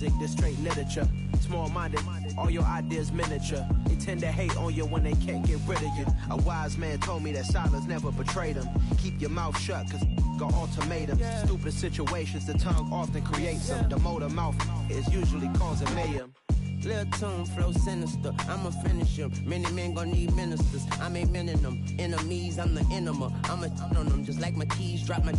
This straight literature, small-minded, all your ideas miniature. They tend to hate on you when they can't get rid of you. A wise man told me that silence never betrayed him. Keep your mouth shut, cause got ultimatums. Stupid situations, the tongue often creates them. The motor mouth is usually causing mayhem. Lil' tune, flow sinister, I'ma finish him. Many men gon' need ministers, I make men in them. Enemies, I'm the enema, I'ma on them. Just like my keys, drop my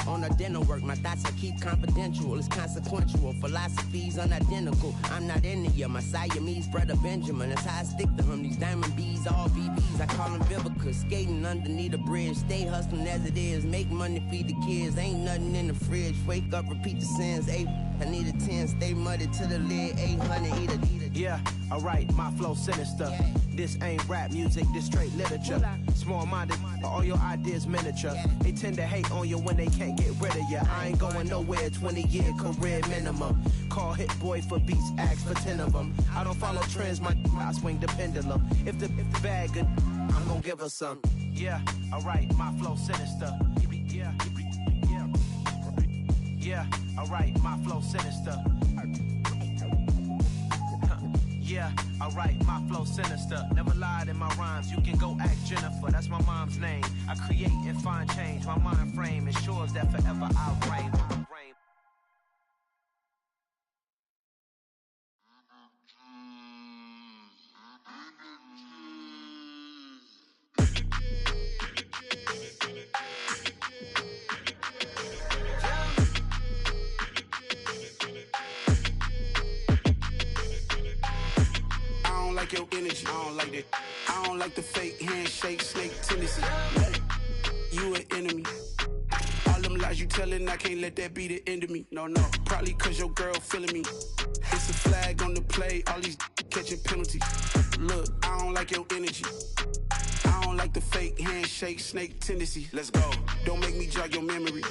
on the dinner work. My thoughts I keep confidential, it's consequential. Philosophies unidentical, I'm not into you. My Siamese brother Benjamin, that's how I stick to him. These diamond bees, all BBs, I call them Vivica. Skating underneath a bridge, stay hustling as it is. Make money, feed the kids, ain't nothing in the fridge. Wake up, repeat the sins, I need a 10, stay muddy to the lid, 800, eat a. Yeah, alright, my flow sinister. This ain't rap music, this straight literature. Small-minded, all your ideas miniature. They tend to hate on you when they can't get rid of you. I ain't going nowhere, 20-year career minimum. Call Hit Boy for beats, ask for 10 of them. I don't follow trends, I swing the pendulum. If the bag good, I'm gonna give her some. Yeah, alright, my flow sinister. Yeah, alright, my flow sinister. Yeah, alright, my flow sinister. Never lied in my rhymes, you can go ask Jennifer. That's my mom's name. I create and find change. My mind frame ensures that forever I'll reign. Your energy, I don't like that. I don't like the fake handshake, snake tendency. You an enemy. All them lies you telling, I can't let that be the end of me. No, probably cause your girl feeling me. It's a flag on the play, all these catching penalties. Look, I don't like your energy. I don't like the fake handshake, snake tendency. Let's go. Don't make me jog your memory.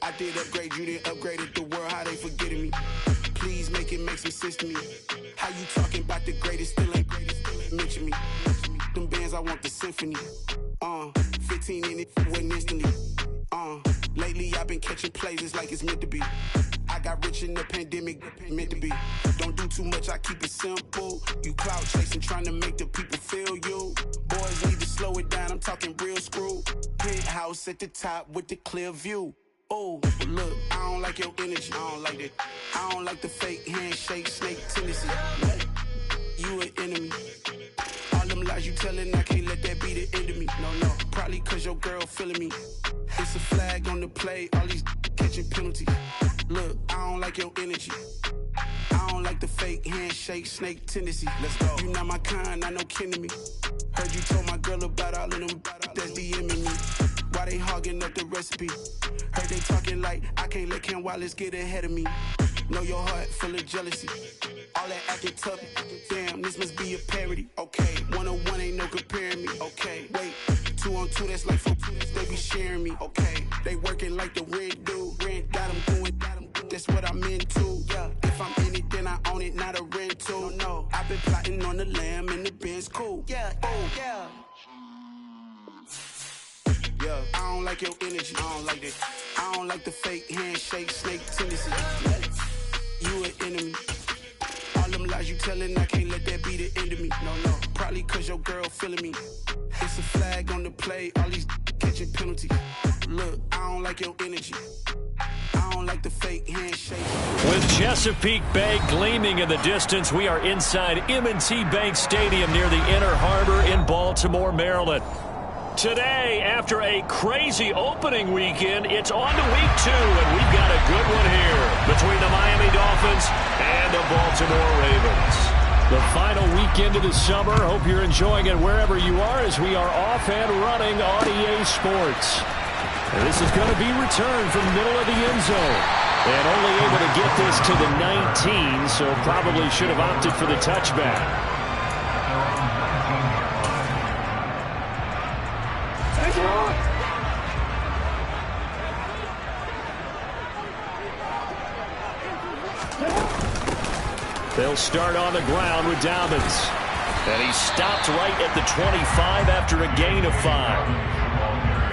I did upgrade, you didn't upgrade it. The world, how they forgetting me. Please make it make some sense to me. How you talking about the greatest, still ain't mention me. Them bands, I want the symphony. 15 in it, went instantly. Lately I've been catching plays, it's like it's meant to be. I got rich in the pandemic, meant to be. Don't do too much, I keep it simple. You clout chasing, trying to make the people feel you. Boys need to slow it down, I'm talking real screw. Penthouse at the top with the clear view. Oh, look, I don't like your energy, I don't like that. I don't like the fake handshake, snake tendency. You an enemy. All them lies you telling, I can't let that be the end of me. No, probably cause your girl feeling me. It's a flag on the play, all these catching penalties. Look, I don't like your energy. I don't like the fake handshake, snake tendency. Let's go. You not my kind, I know kin to me. Heard you told my girl about all of them, that's DMing me. Why they hogging up the recipe? Heard they talking like I can't let Ken Wallace get ahead of me. Know your heart full of jealousy. All that acting tough, damn, this must be a parody. Okay, 1-on-1 ain't no comparing me. Okay, wait, 2-on-2, that's like 4, they be sharing me. Okay, they working like the red dude. Rent got them doing, that's what I'm into. Yeah, if I'm in it, then I own it, not a rental. No, I've been plotting on the lamb and the Benz cool. Yeah, oh, yeah. Yeah, I don't like your energy, I don't like that. I don't like the fake handshake, snake tendency. You an enemy. All them lies you telling, I can't let that be the end of me. No, probably cause your girl feeling me. It's a flag on the play, all these catching penalties. Look, I don't like your energy. I don't like the fake handshake. With Chesapeake Bay gleaming in the distance, we are inside M&T Bank Stadium near the Inner Harbor in Baltimore, Maryland. Today, after a crazy opening weekend, it's on to week 2, and we've got a good one here between the Miami Dolphins and the Baltimore Ravens. The final weekend of the summer. Hope you're enjoying it wherever you are as we are off and running on EA Sports. And this is going to be returned from the middle of the end zone. And only able to get this to the 19, so probably should have opted for the touchback. They'll start on the ground with Dobbins. And he stopped right at the 25 after a gain of 5.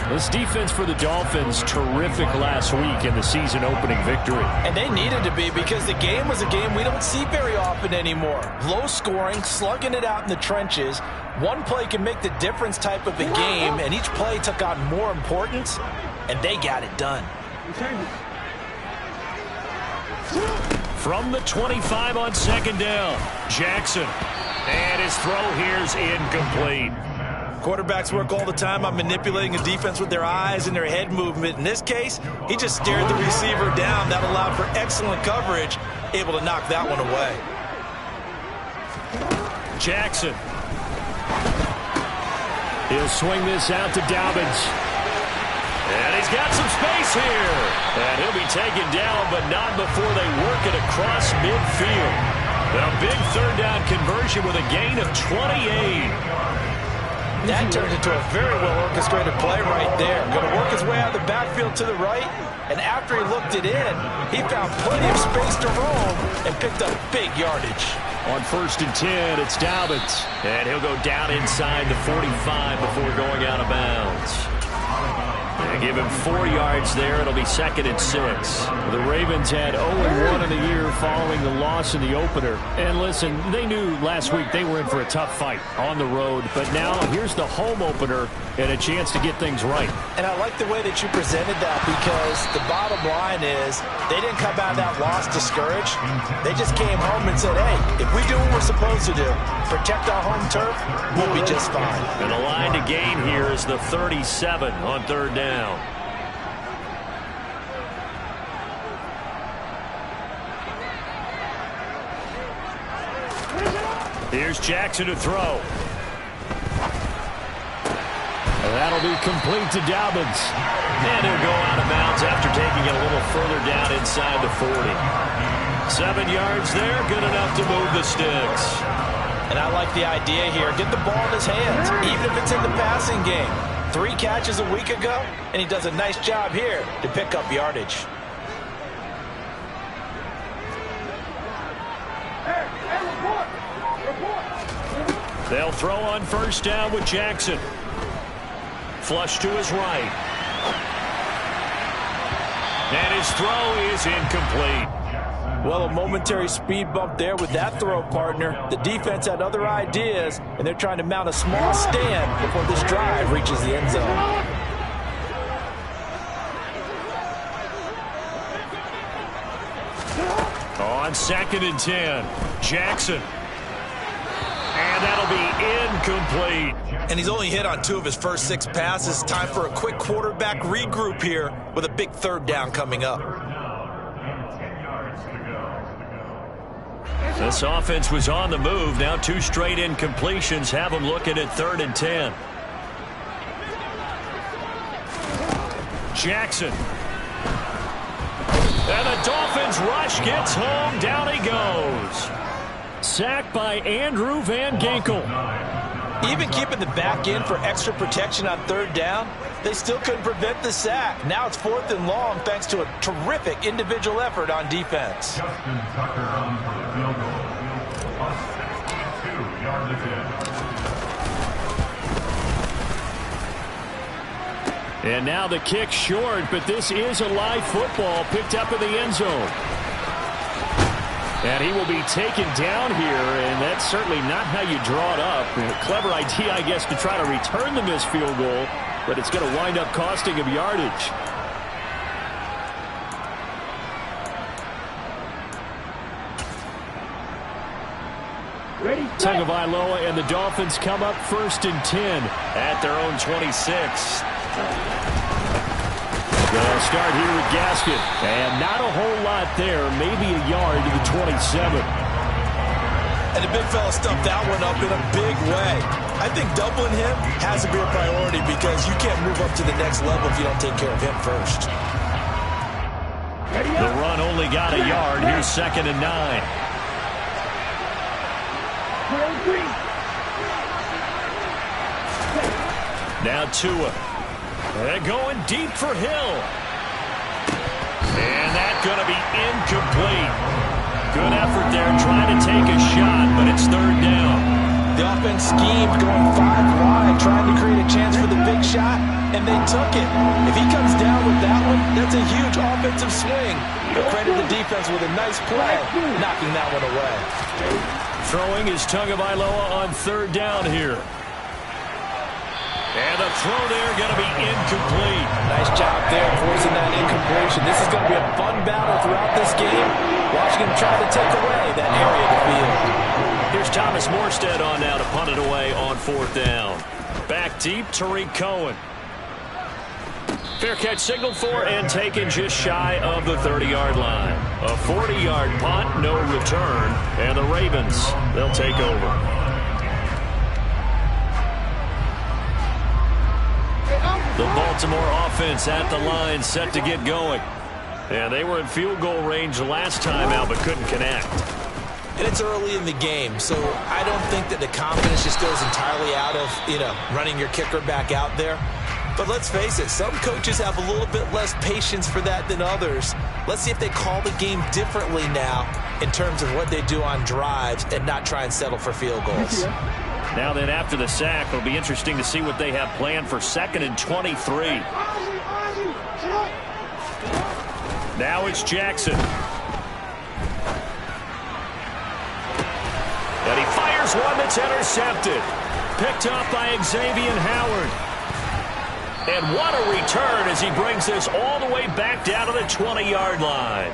This defense for the Dolphins, terrific last week in the season-opening victory. And they needed to be, because the game was a game we don't see very often anymore. Low scoring, slugging it out in the trenches. One play can make the difference type of a game, and each play took on more importance, and they got it done. From the 25 on second down, Jackson. And his throw here's incomplete. Quarterbacks work all the time on manipulating a defense with their eyes and their head movement. In this case, he just stared the receiver down. That allowed for excellent coverage, able to knock that one away. Jackson. He'll swing this out to Dobbins. And he's got some space here. And he'll be taken down, but not before they work it across midfield. A big third down conversion with a gain of 28. That turned into a very well-orchestrated play right there. Going to work his way out of the backfield to the right, and after he looked it in, he found plenty of space to roam and picked up big yardage. On 1st and 10, it's Dobbins. And he'll go down inside the 45 before going out of bounds. They give him 4 yards there. It'll be 2nd and 6. The Ravens had 0-1 in the year following the loss in the opener. And listen, they knew last week they were in for a tough fight on the road. But now here's the home opener and a chance to get things right. And I like the way that you presented that, because the bottom line is they didn't come out of that loss discouraged. They just came home and said, hey, if we do what we're supposed to do, protect our home turf, we'll be just fine. And the line to gain here is the 37 on 3rd down. Here's Jackson to throw. And that'll be complete to Dobbins. And he'll go out of bounds after taking it a little further down inside the 40. 7 yards there, good enough to move the sticks. And I like the idea here. Get the ball in his hands, even if it's in the passing game. 3 catches a week ago, and he does a nice job here to pick up yardage. They'll throw on 1st down with Jackson. Flush to his right. And his throw is incomplete. Well, a momentary speed bump there with that throw, partner. The defense had other ideas, and they're trying to mount a small stand before this drive reaches the end zone. On 2nd and 10, Jackson. And that'll be incomplete. And he's only hit on 2 of his first 6 passes. Time for a quick quarterback regroup here with a big 3rd down coming up. This offense was on the move. Now 2 straight incompletions have them looking at 3rd and 10. Jackson. And the Dolphins rush gets home. Down he goes. Sacked by Andrew Van Ginkel. Even keeping the back in for extra protection on 3rd down, they still couldn't prevent the sack. Now it's 4th and long thanks to a terrific individual effort on defense. And now the kick short, but this is a live football picked up in the end zone. And he will be taken down here, and that's certainly not how you draw it up. A clever idea, I guess, to try to return the missed field goal, but it's going to wind up costing him yardage. Tagovailoa and the Dolphins come up 1st and 10 at their own 26. They'll start here with Gaskin, and not a whole lot there, maybe a yard to the 27. And the big fella stuffed that one up in a big way. I think doubling him has to be a priority, because you can't move up to the next level if you don't take care of him first. The run only got a yard. Here's 2nd and 9. Now Tua. They're going deep for Hill. And that's going to be incomplete. Good effort there trying to take a shot, but it's 3rd down. The offense schemed going 5 wide, trying to create a chance for the big shot. and they took it. If he comes down with that one, that's a huge offensive swing. But credit the defense with a nice play, knocking that one away. Throwing is Tagovailoa on third down here. And the throw there going to be incomplete. Nice job there forcing that incompletion. This is going to be a fun battle throughout this game. Watching him try to take away that area of the field. Here's Thomas Morstead on now to punt it away on fourth down. Back deep, Tariq Cohen. Fair catch signaled for and taken just shy of the 30-yard line. A 40-yard punt, no return, and the Ravens, they'll take over. The Baltimore offense at the line set to get going. And they were in field goal range last time out but couldn't connect. And it's early in the game, so I don't think that the confidence just goes entirely out of, running your kicker back out there. But let's face it, some coaches have a little bit less patience for that than others. Let's see if they call the game differently now in terms of what they do on drives and not try and settle for field goals. Now then, after the sack, it'll be interesting to see what they have planned for 2nd and 23. Now it's Jackson. And he fires one that's intercepted. Picked up by Xavier Howard. And what a return as he brings this all the way back down to the 20-yard line.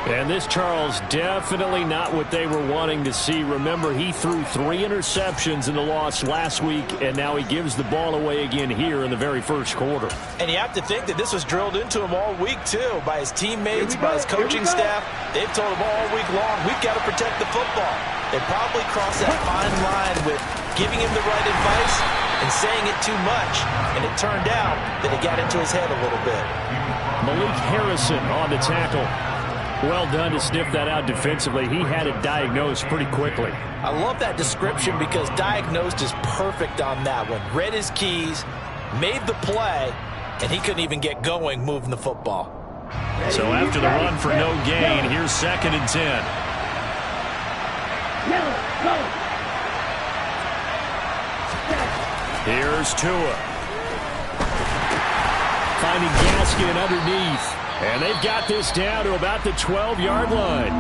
And this, Charles, definitely not what they were wanting to see. Remember, he threw 3 interceptions in the loss last week, and now he gives the ball away again here in the very first quarter. And you have to think that this was drilled into him all week, too, by his teammates, by his coaching staff. They've told him all week long, we've got to protect the football. They probably crossed that fine line with giving him the right advice and saying it too much. And it turned out that it got into his head a little bit. Malik Harrison on the tackle. Well done to sniff that out defensively. He had it diagnosed pretty quickly. I love that description because diagnosed is perfect on that one. Read his keys, made the play, and he couldn't even get going moving the football. So after the run for no gain, here's 2nd and 10. Here's Tua. Finding Gaskin underneath. And they've got this down to about the 12-yard line.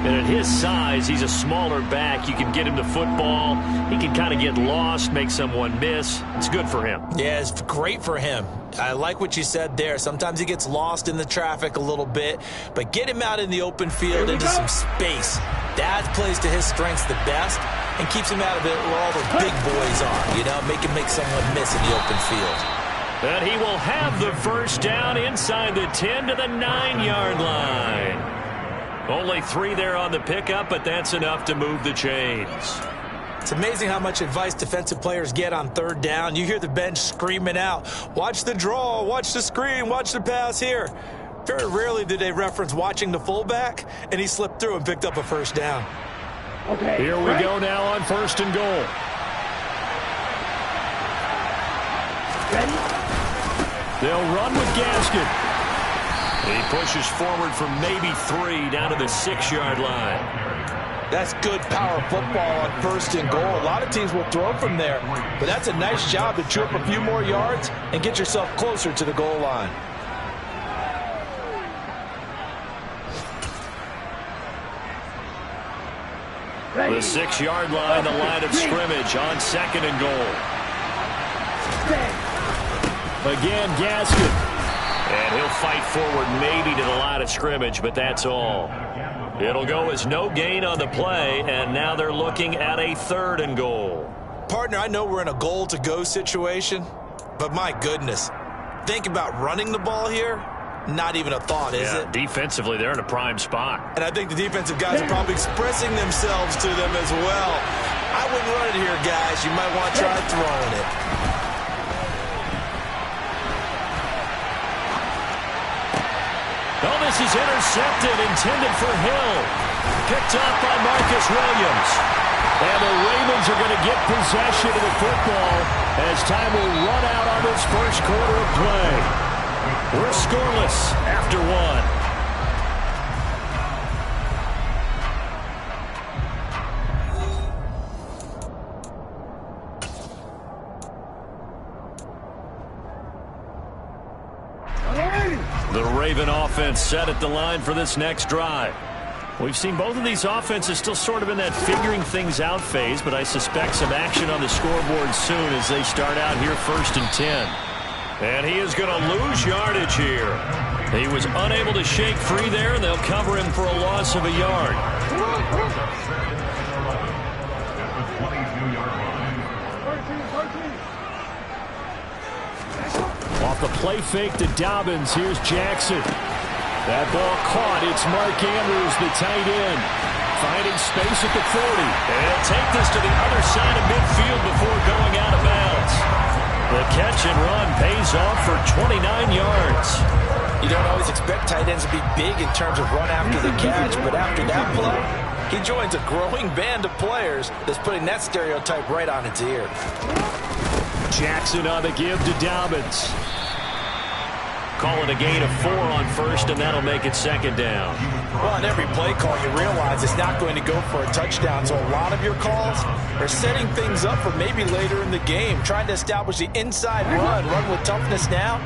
And at his size, he's a smaller back. You can get him to football. He can kind of get lost, make someone miss. It's good for him. Yeah, it's great for him. I like what you said there. Sometimes he gets lost in the traffic a little bit. But get him out in the open field into some space. That plays to his strengths the best and keeps him out of it where all the big boys are. Make him make someone miss in the open field. And he will have the first down inside the 10 to the 9-yard line. Only 3 there on the pickup, but that's enough to move the chains. It's amazing how much advice defensive players get on 3rd down. You hear the bench screaming out, watch the draw, watch the screen, watch the pass here. Very rarely do they reference watching the fullback, and he slipped through and picked up a first down. Okay, here we go now on 1st and goal. Ready? They'll run with Gaskin. He pushes forward for maybe 3 down to the 6-yard line. That's good power football on 1st and goal. A lot of teams will throw from there, but that's a nice job to chew up a few more yards and get yourself closer to the goal line. The 6-yard line, the line of scrimmage on 2nd and goal. Again, Gaskin. And he'll fight forward maybe to the line of scrimmage, but that's all. It'll go as no gain on the play, and now they're looking at a 3rd and goal. Partner, I know we're in a goal-to-go situation, but my goodness, think about running the ball here. Not even a thought, is it? Defensively, they're in a prime spot. And I think the defensive guys are probably expressing themselves to them as well. I wouldn't run it here, guys. You might want to try throwing it. Oh, this is intercepted, intended for Hill. Picked up by Marcus Williams. And the Ravens are going to get possession of the football as time will run out on this first quarter of play. We're scoreless after 1. Raven offense set at the line for this next drive. We've seen both of these offenses still sort of in that figuring things out phase, but I suspect some action on the scoreboard soon as they start out here 1st and 10. And he is going to lose yardage here. He was unable to shake free there, and they'll cover him for a loss of a yard. Off the play fake to Dobbins. Here's Jackson. That ball caught. It's Mark Andrews, the tight end. Finding space at the 40. And he'll take this to the other side of midfield before going out of bounds. The catch and run pays off for 29 yards. You don't always expect tight ends to be big in terms of run after the catch, but after that play, he joins a growing band of players that's putting that stereotype right on its ear. Jackson on the give to Dobbins. Call it a gain of 4 on 1st, and that'll make it 2nd down. Well, on every play call, you realize it's not going to go for a touchdown, so a lot of your calls are setting things up for maybe later in the game, trying to establish the inside run with toughness now,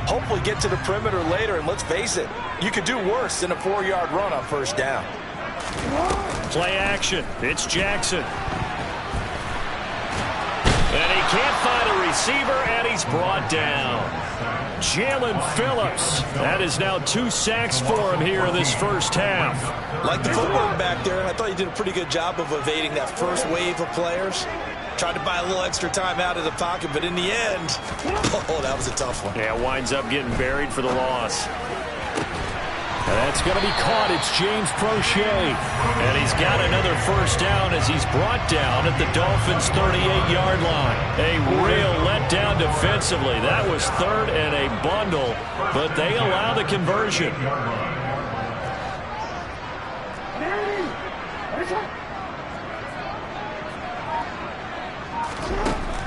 hopefully get to the perimeter later, and let's face it, you could do worse than a 4-yard run on 1st down. Play action. It's Jackson. And he can't find a receiver, and he's brought down. Jalen Phillips. That is now 2 sacks for him here in this first half. Like the footwork back there, I thought he did a pretty good job of evading that first wave of players. Tried to buy a little extra time out of the pocket, but in the end, oh, that was a tough one. Yeah, winds up getting buried for the loss. And that's going to be caught. It's James Prochet. And he's got another 1st down as he's brought down at the Dolphins' 38-yard line. A real letdown defensively. That was 3rd and a bundle, but they allow the conversion.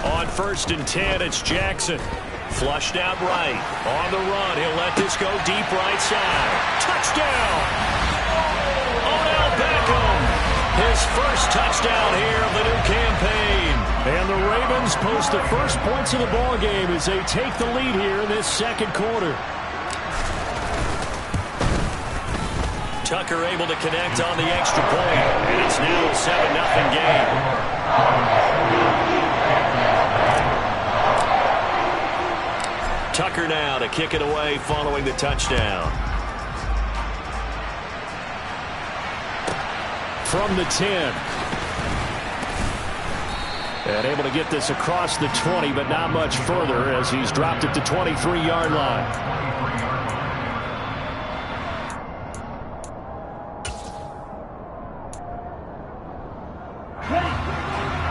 On 1st and 10, it's Jackson. Flushed out right. On the run. He'll let this go deep right side. Touchdown! Odell Beckham. His first touchdown here of the new campaign. And the Ravens post the first points of the ball game as they take the lead here in this 2nd quarter. Tucker able to connect on the extra point. And it's now a 7-0 game. Tucker now to kick it away following the touchdown. From the 10. And able to get this across the 20, but not much further as he's dropped it to 23-yard line.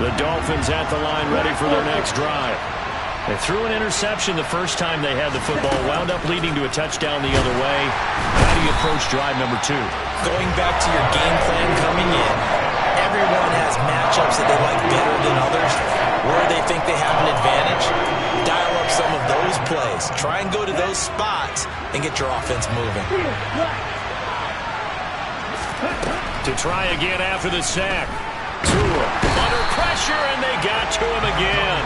The Dolphins at the line ready for their next drive. They threw an interception the first time they had the football, wound up leading to a touchdown the other way. How do you approach drive number 2? Going back to your game plan coming in, everyone has matchups that they like better than others, where they think they have an advantage. Dial up some of those plays. Try and go to those spots and get your offense moving. To try again after the sack. Tua under pressure, and they got to him again.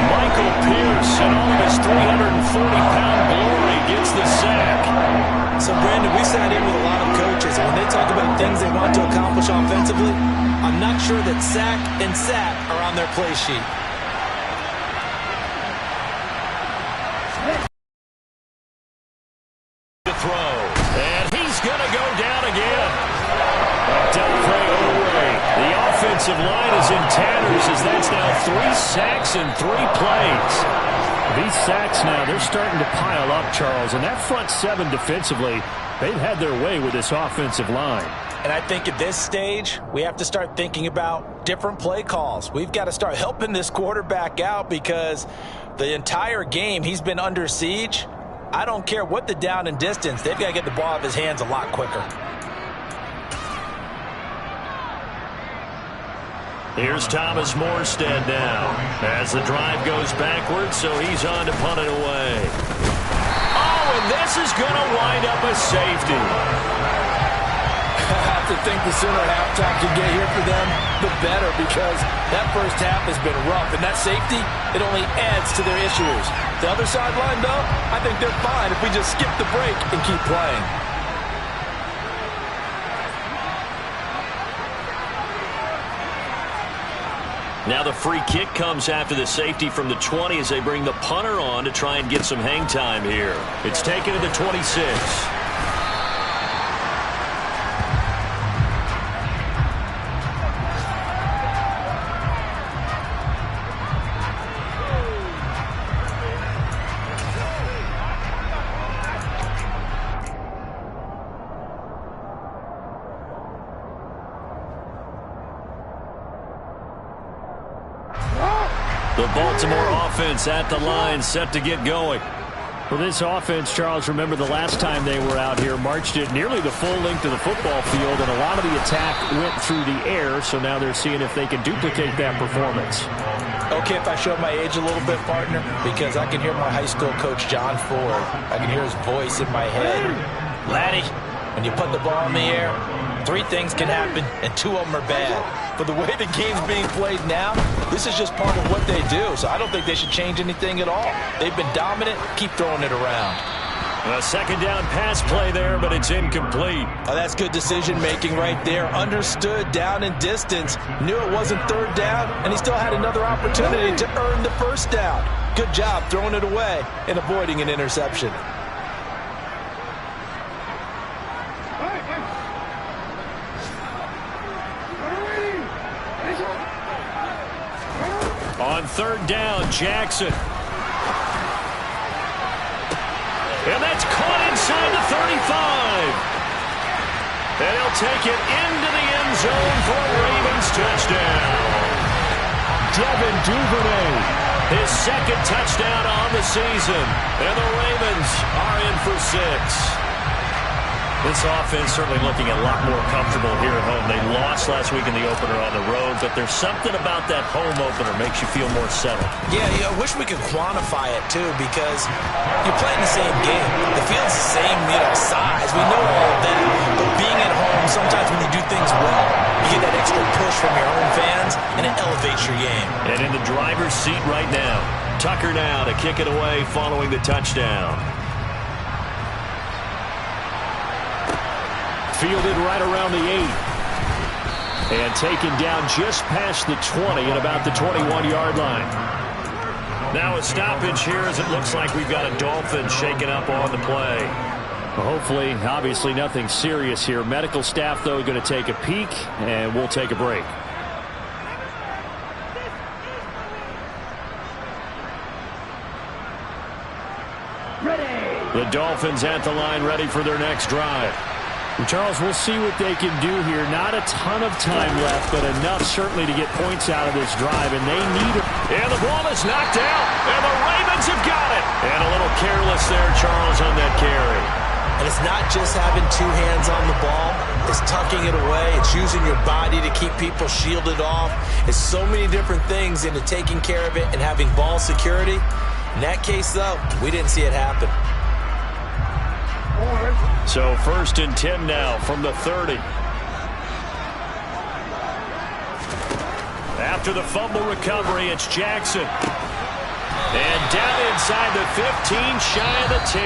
Michael Pierce and all of his 340-pound glory gets the sack. So, Brandon, we sat in with a lot of coaches, and when they talk about things they want to accomplish offensively, I'm not sure that sack and sack are on their play sheet. To throw, and he's going to go down again. The offensive line is in tatters as that's now 3 sacks in 3 plays. These sacks now, they're starting to pile up, Charles, and that front 7 defensively, they've had their way with this offensive line. And I think at this stage, we have to start thinking about different play calls. We've got to start helping this quarterback out because the entire game he's been under siege. I don't care what the down and distance, they've got to get the ball out of his hands a lot quicker. Here's Thomas Morstead now as the drive goes backwards, so he's on to punt it away. Oh, and this is going to wind up a safety. to think the sooner halftime can get here for them, the better, because that first half has been rough. And that safety, it only adds to their issues. The other sideline, though, I think they're fine if we just skip the break and keep playing. Now the free kick comes after the safety from the 20 as they bring the punter on to try and get some hang time here. It's taken to the 26. The Baltimore offense at the line, set to get going. Well, this offense, Charles, remember the last time they were out here, marched it nearly the full length of the football field, and a lot of the attack went through the air, so now they're seeing if they can duplicate that performance. Okay, if I show my age a little bit, partner, because I can hear my high school coach, John Ford. I can hear his voice in my head. Laddie, when you put the ball in the air, 3 things can happen, and 2 of them are bad. But the way the game's being played now, this is just part of what they do. So I don't think they should change anything at all. They've been dominant. Keep throwing it around. A second down pass play there, but it's incomplete. Oh, that's good decision-making right there. Understood down and distance. Knew it wasn't 3rd down, and he still had another opportunity to earn the 1st down. Good job throwing it away and avoiding an interception. On 3rd down, Jackson. And that's caught inside the 35. And he'll take it into the end zone for a Ravens touchdown. Devin Duvernay. His 2nd touchdown on the season. And the Ravens are in for 6. This offense certainly looking a lot more comfortable here at home. They lost last week in the opener on the road, but there's something about that home opener makes you feel more settled. Yeah, I wish we could quantify it, too, because you're playing the same game. The field's the same, size. We know all of that. But being at home, sometimes when you do things well, you get that extra push from your home fans, and it elevates your game. And in the driver's seat right now, Tucker now to kick it away following the touchdown. Fielded right around the 8. And taken down just past the 20 at about the 21-yard line. Now a stoppage here as it looks like we've got a Dolphin shaking up on the play. Well, hopefully, obviously nothing serious here. Medical staff, though, going to take a peek, and we'll take a break. The Dolphins at the line ready for their next drive. Charles, we'll see what they can do here. Not a ton of time left, but enough certainly to get points out of this drive, and they need it. And the ball is knocked out, and the Ravens have got it. And a little careless there, Charles, on that carry. And it's not just having 2 hands on the ball. It's tucking it away. It's using your body to keep people shielded off. It's so many different things into taking care of it and having ball security. In that case, though, we didn't see it happen. So 1st and 10 now from the 30. After the fumble recovery, it's Jackson. And down inside the 15, shy of the 10.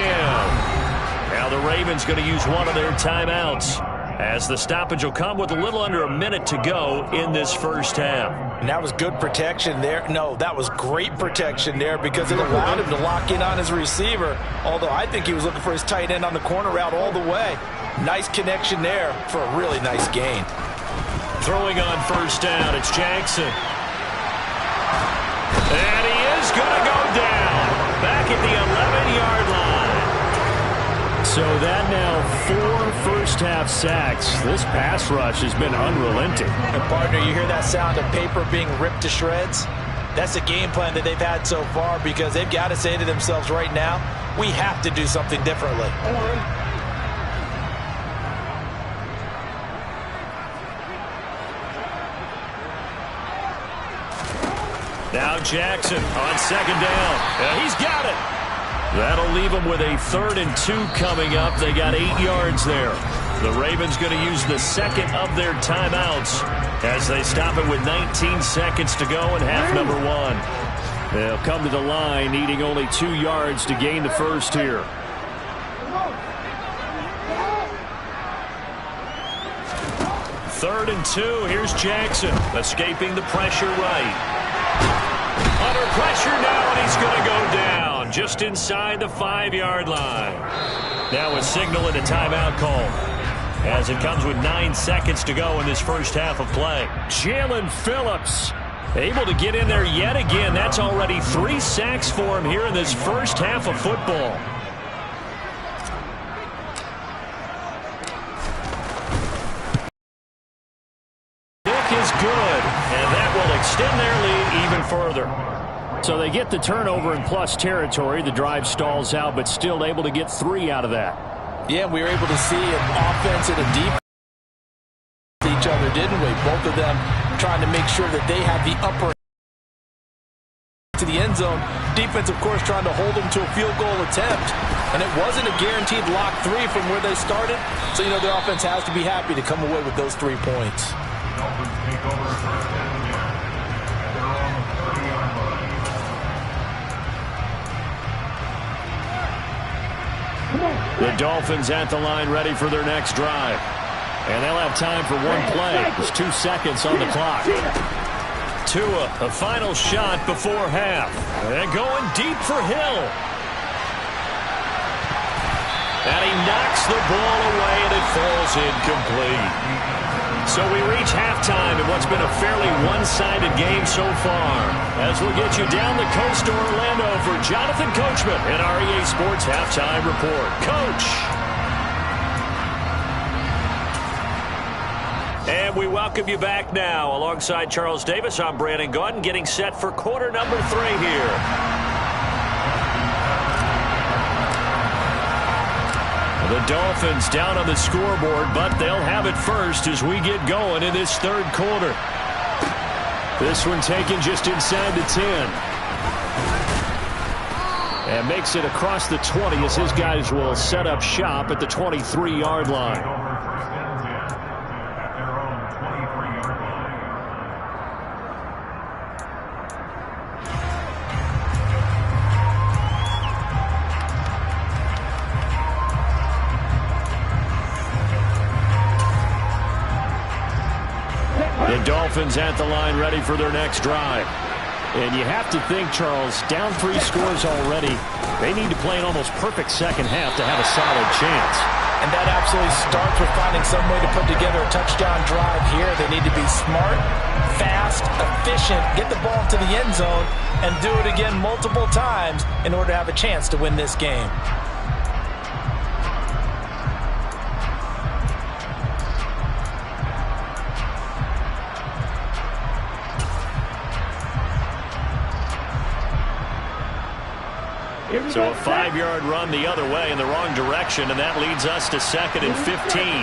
Now the Ravens going to use one of their timeouts, as the stoppage will come with a little under a minute to go in this first half. And that was good protection there. No, that was great protection there because it allowed him to lock in on his receiver, although I think he was looking for his tight end on the corner route all the way. Nice connection there for a really nice gain. Throwing on 1st down, it's Jackson. And he is going to go down back at the 11-yard line. So that now 4 first-half sacks. This pass rush has been unrelenting. And, partner, you hear that sound of paper being ripped to shreds? That's the game plan that they've had so far because they've got to say to themselves right now, we have to do something differently. Now Jackson on 2nd down. He's got it. That'll leave them with a 3rd and 2 coming up. They got 8 yards there. The Ravens going to use the second of their timeouts as they stop it with 19 seconds to go in half number one. They'll come to the line needing only 2 yards to gain the first here. Third and 2. Here's Jackson escaping the pressure right. Under pressure now, and he's going to go down just inside the 5-yard line. Now a signal and a timeout call as it comes with 9 seconds to go in this first half of play. Jalen Phillips able to get in there yet again. That's already 3 sacks for him here in this first half of football. Is good, and that will extend their lead even further. So they get the turnover in plus territory. The drive stalls out, but still able to get 3 out of that. Yeah, we were able to see an offense and a defense each other, didn't we? Both of them trying to make sure that they have the upper to the end zone. Defense, of course, trying to hold them to a field goal attempt. And it wasn't a guaranteed lock 3 from where they started. So, you know, their offense has to be happy to come away with those 3 points. The Dolphins at the line ready for their next drive. And they'll have time for 1 play. There's 2 seconds on the clock. Tua, a final shot before half. And going deep for Hill. And he knocks the ball away, and it falls incomplete. So we reach halftime in what's been a fairly one-sided game so far. As we'll get you down the coast to Orlando for Jonathan Coachman in our EA Sports Halftime Report. Coach! And we welcome you back now. Alongside Charles Davis, I'm Brandon Gaudin, getting set for quarter number 3 here. The Dolphins down on the scoreboard, but they'll have it first as we get going in this third quarter. This one taken just inside the 10. And makes it across the 20 as his guys will set up shop at the 23-yard line. The Dolphins at the line ready for their next drive. And you have to think, Charles, down 3 scores already. They need to play an almost perfect second half to have a solid chance. And that absolutely starts with finding some way to put together a touchdown drive here. They need to be smart, fast, efficient, get the ball to the end zone, and do it again multiple times in order to have a chance to win this game. So a 5-yard run the other way in the wrong direction, and that leads us to 2nd and 15.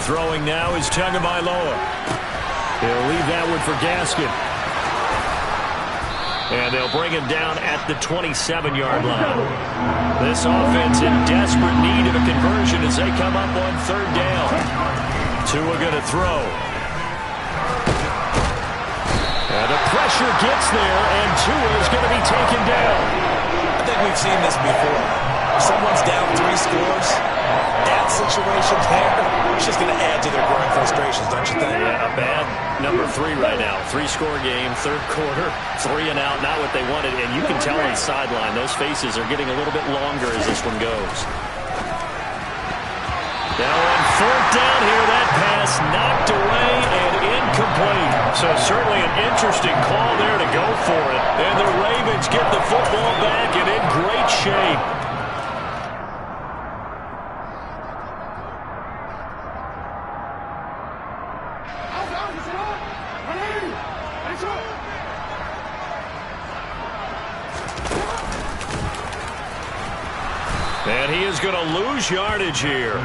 Throwing now is Tagovailoa. He'll leave that one for Gaskin. And they'll bring him down at the 27-yard line. This offense in desperate need of a conversion as they come up on 3rd down. Tua going to throw. And the pressure gets there, and Tua is going to be taken down. I think we've seen this before. If someone's down 3 scores, that situation there, it's just going to add to their growing frustrations, don't you think? Yeah, a bad number 3 right now. 3-score game, 3rd quarter, 3 and out, not what they wanted. And you can tell on the sideline, those faces are getting a little bit longer as this one goes. Now on 4th down here, that pass knocked away and incomplete. So certainly an interesting call there to go for it. And the Ravens get the football back and in great shape. And he is going to lose yardage here.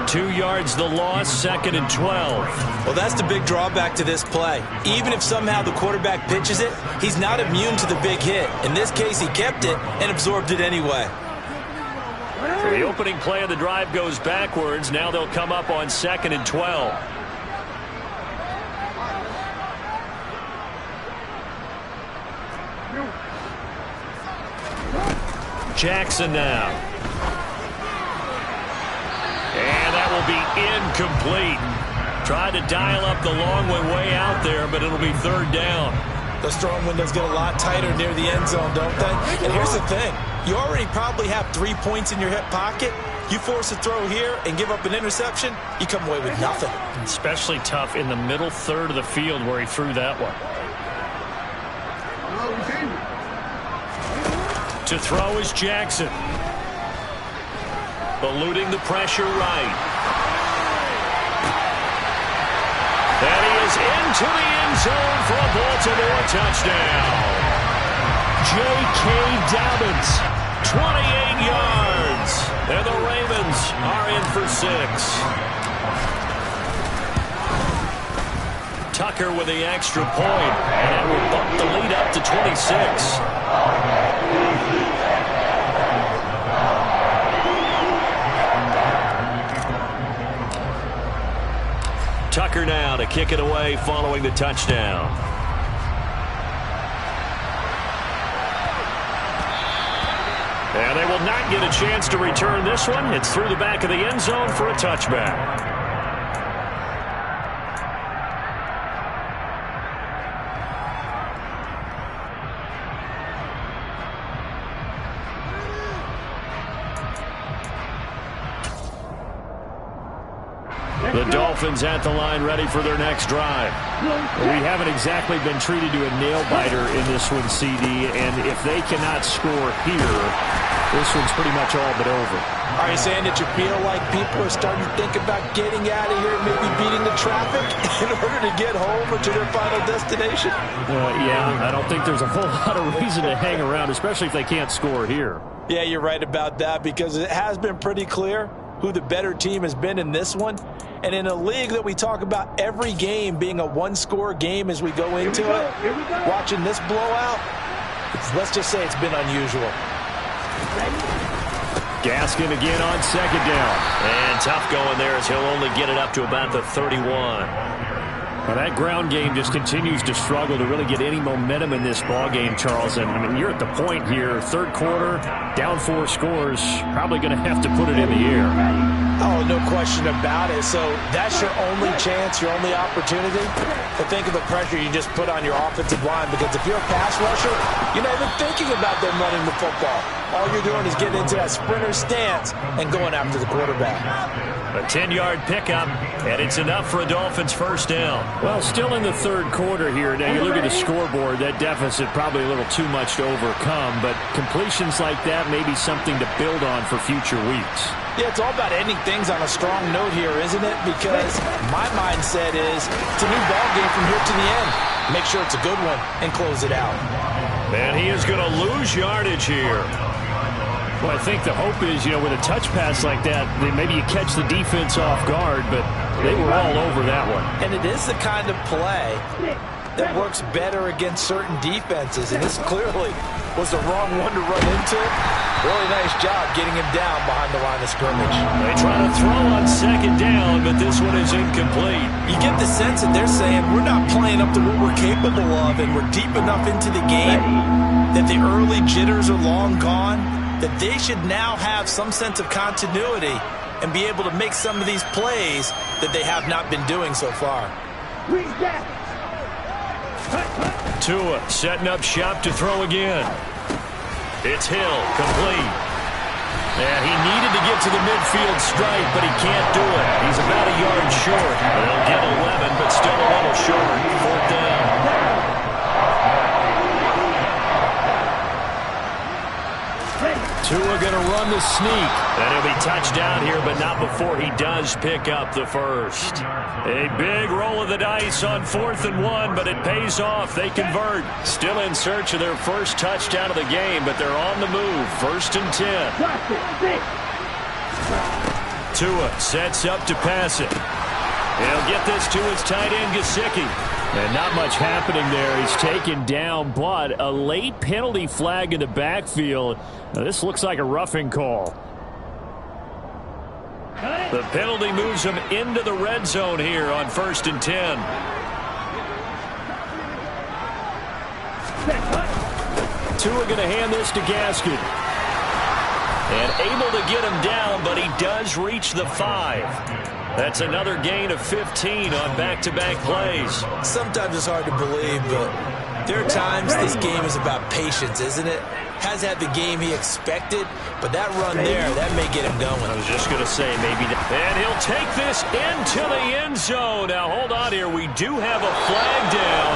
2 yards the loss, 2nd and 12. Well, that's the big drawback to this play. Even if somehow the quarterback pitches it, he's not immune to the big hit. In this case, he kept it and absorbed it anyway. So the opening play of the drive goes backwards. Now they'll come up on 2nd and 12. Jackson now. And that will be incomplete. Tried to dial up the long way out there, but it'll be 3rd down. Those throwing windows get a lot tighter near the end zone, don't they? And here's the thing. You already probably have 3 points in your hip pocket. You force a throw here and give up an interception, you come away with nothing. Especially tough in the middle third of the field where he threw that one. To throw is Jackson. Eluding the pressure right. And he is into the end zone for a Baltimore touchdown. J.K. Dobbins, 28 yards. And the Ravens are in for 6. Tucker with the extra point, and that will bump the lead up to 26. Tucker now to kick it away following the touchdown. And they will not get a chance to return this one. It's through the back of the end zone for a touchback. The Dolphins at the line ready for their next drive. We haven't exactly been treated to a nail-biter in this one, CD, and if they cannot score here, this one's pretty much all but over. Are you saying that you feel like people are starting to think about getting out of here and maybe beating the traffic in order to get home or to their final destination? Yeah, I don't think there's a whole lot of reason to hang around, especially if they can't score here. Yeah, you're right about that because it has been pretty clear who the better team has been in this one. And in a league that we talk about every game being a one-score game as we go into it, watching this blowout, let's just say it's been unusual. Gaskin again on 2nd down. And tough going there as he'll only get it up to about the 31. Well, that ground game just continues to struggle to really get any momentum in this ball game, Charles. And, I mean, you're at the point here, 3rd quarter, down 4 scores, probably going to have to put it in the air. Oh, no question about it. So that's your only chance, your only opportunity to think of the pressure you just put on your offensive line. Because if you're a pass rusher, you're not even thinking about them running the football. All you're doing is getting into that sprinter stance and going after the quarterback. A 10-yard pickup, and it's enough for a Dolphins 1st down. Well, still in the 3rd quarter here. Now, you look at the scoreboard, that deficit probably a little too much to overcome, but completions like that may be something to build on for future weeks. Yeah, it's all about ending things on a strong note here, isn't it? Because my mindset is it's a new ball game from here to the end. Make sure it's a good one and close it out. And he is going to lose yardage here. Well, I think the hope is, you know, with a touch pass like that, maybe you catch the defense off guard, but they were all over that one. And it is the kind of play that works better against certain defenses, and this clearly was the wrong one to run into. Really nice job getting him down behind the line of scrimmage. They try to throw on 2nd down, but this one is incomplete. You get the sense that they're saying we're not playing up to what we're capable of, and we're deep enough into the game that the early jitters are long gone, that they should now have some sense of continuity and be able to make some of these plays that they have not been doing so far. Tua setting up shop to throw again. It's Hill, complete. And he needed to get to the midfield stripe, but he can't do it. He's about a yard short. They'll get 11, but still a little short. 4th down. Tua going to run the sneak. And he'll be touched down here, but not before he does pick up the 1st. A big roll of the dice on 4th and 1, but it pays off. They convert. Still in search of their 1st touchdown of the game, but they're on the move. 1st and 10. Tua sets up to pass it. He'll get this to his tight end, Gesicki. And not much happening there. He's taken down, but a late penalty flag in the backfield. Now, this looks like a roughing call. The penalty moves them into the red zone here on 1st and 10. Tua going to hand this to Gaskin. And able to get him down, but he does reach the 5. That's another gain of 15 on back-to-back plays. Sometimes it's hard to believe, but there are times this game is about patience, isn't it? Has had the game he expected, but that run there, that may get him going. I was just going to say maybe that. And he'll take this into the end zone. Now, hold on here. We do have a flag down.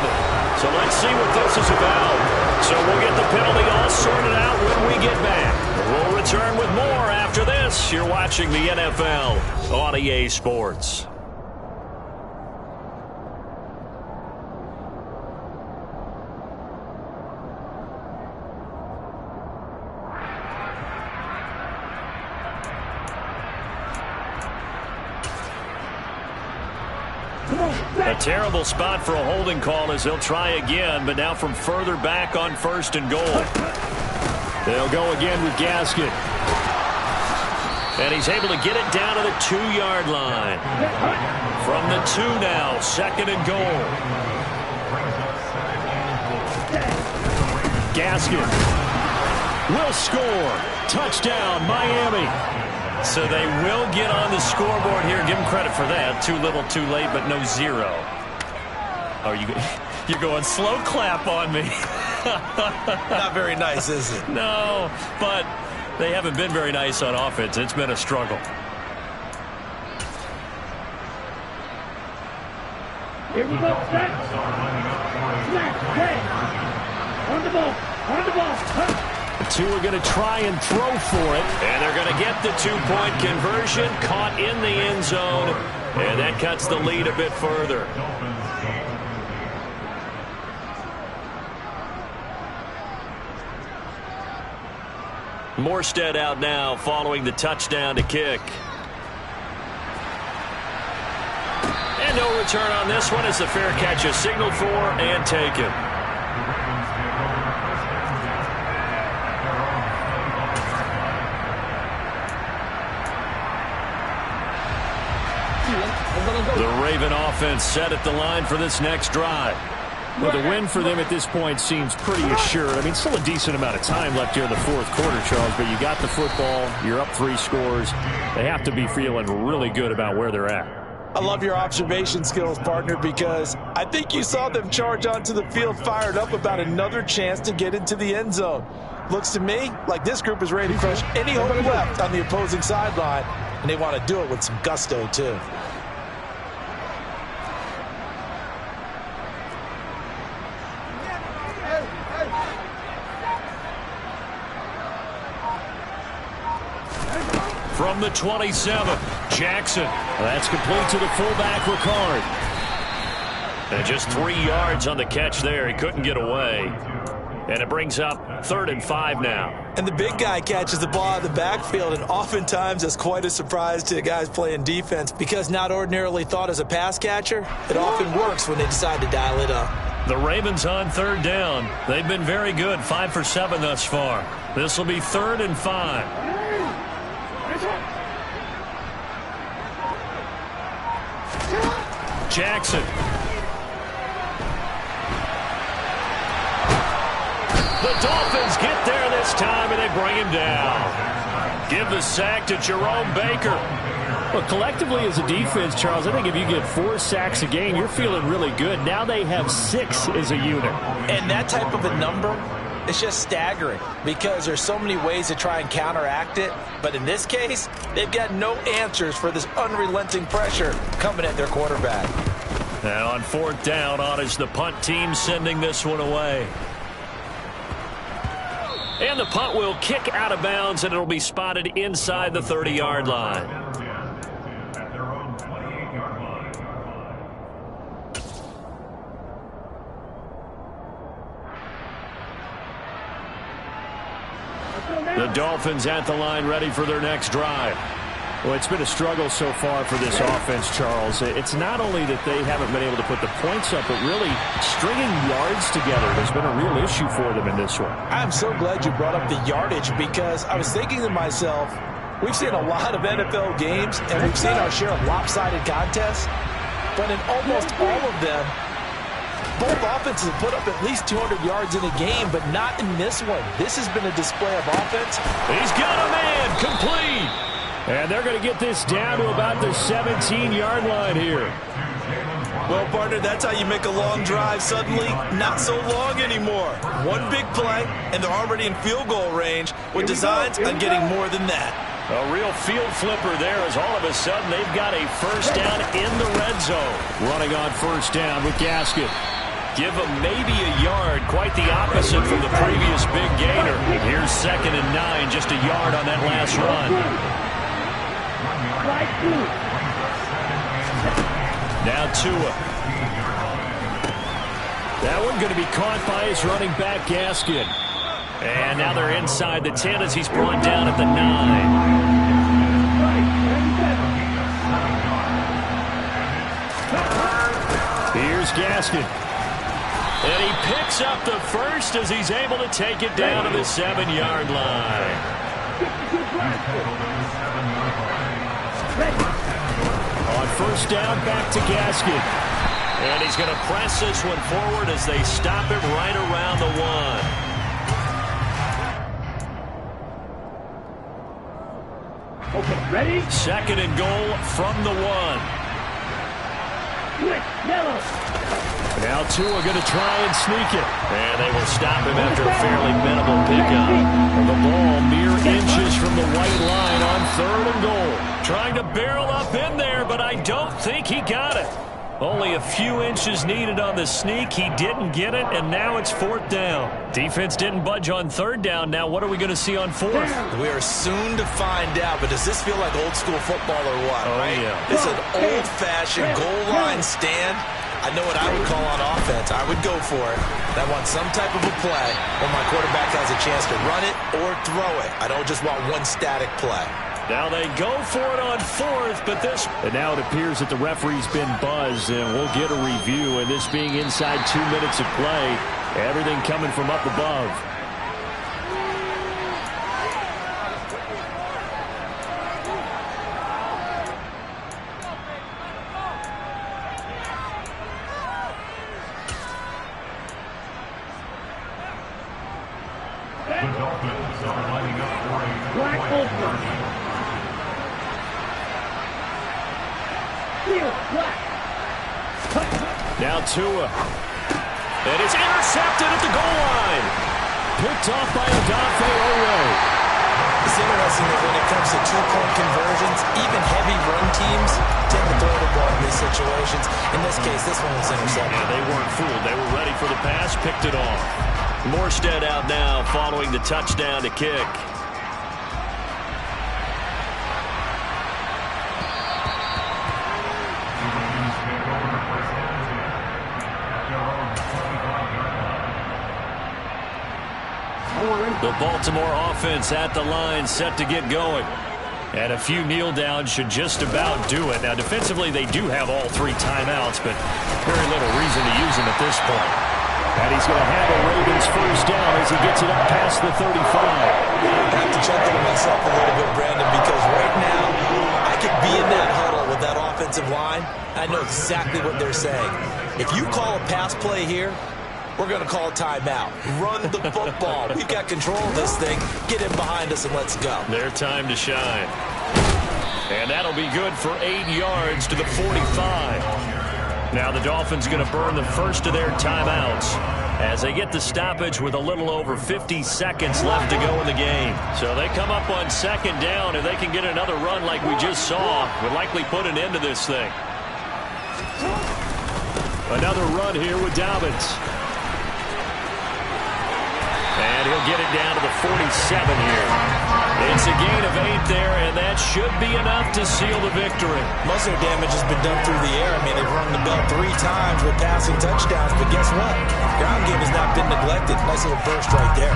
So let's see what this is about. So we'll get the penalty all sorted out when we get back. We'll return with more after this. You're watching the NFL on EA Sports. A terrible spot for a holding call as they'll try again, but now from further back on 1st and goal. They'll go again with Gaskin. And he's able to get it down to the 2-yard line. From the 2 now, 2nd and goal. Gaskin will score. Touchdown, Miami. So they will get on the scoreboard here. Give them credit for that. Too little, too late, but no 0. Oh, you're going slow clap on me. Not very nice, is it? No, but they haven't been very nice on offense. It's been a struggle. Here we go. Snap. On the ball. On the ball. The 2 are going to try and throw for it. And they're going to get the 2-point conversion. Caught in the end zone. And that cuts the lead a bit further. Morstead out now following the touchdown to kick. And no return on this one as the fair catch is signaled for and taken. The Raven offense set at the line for this next drive. Well, the win for them at this point seems pretty assured. I mean, still a decent amount of time left here in the 4th quarter, Charles, but you got the football, you're up 3 scores. They have to be feeling really good about where they're at. I love your observation skills, partner, because I think you saw them charge onto the field fired up about another chance to get into the end zone. Looks to me like this group is ready to crush any hope left on the opposing sideline, and they want to do it with some gusto, too. From the 27, Jackson. That's complete to the fullback, Ricard. And just 3 yards on the catch there. He couldn't get away. And it brings up 3rd and 5 now. And the big guy catches the ball out of the backfield, and oftentimes that's quite a surprise to the guys playing defense because not ordinarily thought as a pass catcher, it often works when they decide to dial it up. The Ravens on 3rd down. They've been very good, 5 for 7 thus far. This will be 3rd and 5. Jackson. The Dolphins get there this time, and they bring him down. Give the sack to Jerome Baker. Well, collectively as a defense, Charles, I think if you get 4 sacks a game, you're feeling really good. Now they have 6 as a unit. And that type of a number, it's just staggering because there's so many ways to try and counteract it. But in this case, they've got no answers for this unrelenting pressure coming at their quarterback. Now on 4th down, on is the punt team sending this one away. And the punt will kick out of bounds, and it'll be spotted inside the 30-yard line. The Dolphins at the line ready for their next drive. Well, it's been a struggle so far for this offense, Charles. It's not only that they haven't been able to put the points up, but really stringing yards together has been a real issue for them in this one. I'm so glad you brought up the yardage because I was thinking to myself, We've seen a lot of NFL games, and we've seen our share of lopsided contests. But in almost all of them, both offenses have put up at least 200 yards in a game, but not in this one. This has been a display of offense. He's got a man, complete. And they're going to get this down to about the 17-yard line here. Well, partner, that's how you make a long drive suddenly not so long anymore. One big play, and they're already in field goal range with designs on getting more than that. A real field flipper there as all of a sudden they've got a first down in the red zone. Running on first down with Gaskin. Give him maybe a yard, quite the opposite from the previous big gainer. Here's 2nd and 9, just a yard on that last run. Now Tua. That one going to be caught by his running back, Gaskin. And now they're inside the 10 as he's brought down at the 9. Here's Gaskin. And he picks up the first as he's able to take it down to the 7-yard line. On first down, back to Gaskin. And he's going to press this one forward as they stop it right around the 1. Okay, ready? 2nd and goal from the 1. Quick, yellow. Now Tua going to try and sneak it. And they will stop him after a fairly minimal pickup. The ball mere inches from the white line on 3rd and goal. Trying to barrel up in there, but I don't think he got it. Only a few inches needed on the sneak. He didn't get it, and now it's 4th down. Defense didn't budge on 3rd down. Now what are we going to see on 4th? We are soon to find out, but does this feel like old school football or what, right? Yeah. It's an old-fashioned goal line stand. I know what I would call on offense. I would go for it. I want some type of a play where my quarterback has a chance to run it or throw it. I don't just want one static play. Now they go for it on 4th, but this... And now it appears that the referee's been buzzed, and we'll get a review. And this being inside 2 minutes of play, everything coming from up above. Now Tua. And it's intercepted at the goal line. Picked off by Odafe Oweh. It's interesting that when it comes to two-point conversions, even heavy run teams tend to throw the ball in these situations. In this case, this one was intercepted. Yeah, they weren't fooled. They were ready for the pass, picked it off. Morstead out now following the touchdown to kick. The Baltimore offense at the line, set to get going. And a few kneel downs should just about do it. Now, defensively, they do have all 3 timeouts, but very little reason to use them at this point. And he's going to have a Ravens first down as he gets it up past the 35. I have to check into myself a little bit, Brandon, because right now I could be in that huddle with that offensive line. I know exactly what they're saying. If you call a pass play here, we're going to call a timeout. Run the football. We've got control of this thing. Get in behind us and let's go. Their time to shine. And that'll be good for 8 yards to the 45. Now the Dolphins going to burn the first of their timeouts as they get the stoppage with a little over 50 seconds left to go in the game. So they come up on 2nd down, and they can get another run like we just saw. Would likely put an end to this thing. Another run here with Dobbins. And he'll get it down to the 47 here. It's a gain of 8 there, and that should be enough to seal the victory. Most of their damage has been done through the air. I mean, they've rung the bell 3 times with passing touchdowns, but guess what? Ground game has not been neglected. Nice little burst right there.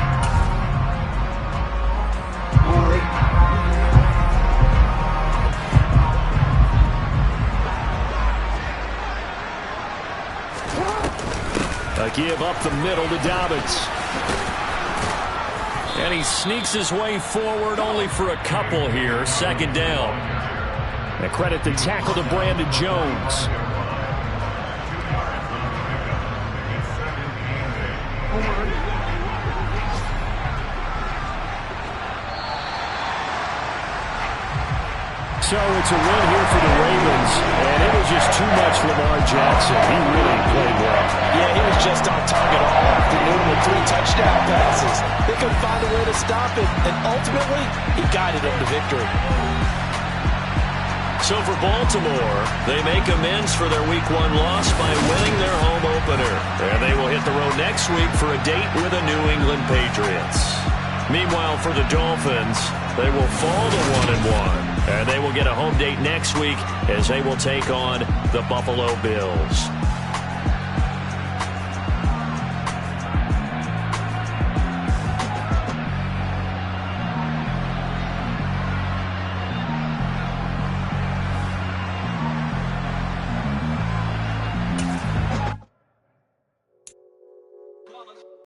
A give up the middle to Dobbins. And he sneaks his way forward only for a couple here. Second down. And credit the tackle to Brandon Jones. So it's a win here for the Ravens, and it was just too much Lamar Jackson. He really played well. Yeah, he was just on target all afternoon with 3 touchdown passes. They couldn't find a way to stop it, and ultimately, he guided them to victory. So for Baltimore, they make amends for their Week 1 loss by winning their home opener. And they will hit the road next week for a date with the New England Patriots. Meanwhile, for the Dolphins, they will fall to 1-1. And they will get a home date next week as they will take on the Buffalo Bills.